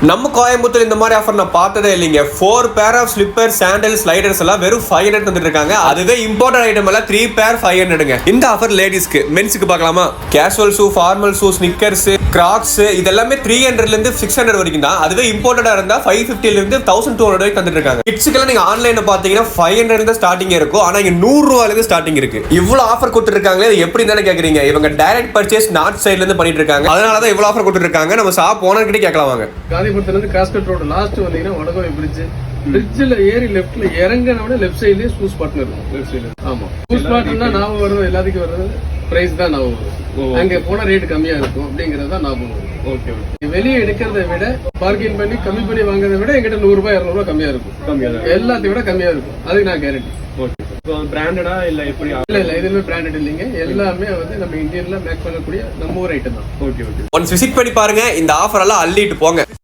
நம்ம கோயம்புத்தூர் இந்த மாதிரி ஆஃபர் நான் பார்த்ததே இல்லைங்க. 4 pair of slipper, sandal, sliders எல்லாம் வெறும் 500 வந்துட்டு இருக்காங்க. அதுவே இம்போர்ட்டட் ஐட்டம் எல்லாம் 3 பேர் 500ங்க. இந்த ஆஃபர் லேடிஸ்க்கு, மென்ஸ்க்கு பார்க்கலாமா? Casual shoe, formal shoe, sneakers, Crocs இதெல்லாமே 300ல இருந்து 600 வரைக்கும் தான். அதுவே இம்போர்ட்டடா இருந்தா 550ல இருந்து 1200 வரைக்கும் தந்துட்டு இருக்காங்க. கிட்ஸ்க்குலாம் நீங்க ஆன்லைன்ல பாத்தீங்கன்னா 500 இருந்து ஸ்டார்டிங் இருக்கும். ஆனா இங்க 100 ரூபாயில இருந்து ஸ்டார்டிங் இருக்கு. இவ்வளவு ஆஃபர் கொடுத்துருக்காங்களே, இது எப்படி தானே கேக்குறீங்க? இவங்க டைரக்ட் பர்ச்சேஸ் நார்த் சைடுல இருந்து பண்ணிட்டு இருக்காங்க. அதனாலதான் இவ்வளவு ஆஃபர் கொடுத்துருக்காங்க. நம்ம ஷாப் ஓனர் கிட்ட கேட்கலாம் வாங்க. காந்திபுரத்துல இருந்து காஸ்கட் ரோடு லாஸ்ட் வந்தீங்கன்னா வடகோவை பிரிட்ஜ், பிரிட்ஜ்ல ஏறி லெஃப்ட்ல இறங்கினோட லெஃப்ட் சைட்லயே ஷூ ஸ்பாட் இருக்கும். லெஃப்ட் சைடு ஆமா, ஷூ ஸ்பாட்னா ஞாபகம் வருது எல்லாத்துக்கும் வருது, பிரைஸ் தான் ஞாபகம் வரும். அங்க போனா ரேட் கம்மியா இருக்கும் அப்படிங்கறத ஞாபகம் வரும். Okay okay. வெளியே எடுக்கிறத விட பார்க்கிங் பண்ணி கம்மி பண்ணி வாங்குறத விட எங்கிட்ட 100 ரூபாய் 200 ரூபாய் கம்மியா இருக்கும். எல்லாத்தையும் விட கம்மியா இருக்கும். அதுக்கு நான் கேரண்டி. பிராண்டடா இல்ல எப்படி? இல்ல இதுவே பிராண்டட் இல்லைங்க. எல்லாமே வந்து நம்ம இந்தியன்ல மேக் பண்ணக்கூடிய நம்ம ஒரு ஐட்டம் தான். Okay okay. ஒன்ஸ் விசிட் பண்ணி பாருங்க. இந்த ஆஃபர் எல்லாம் அள்ளிட்டு போங்க.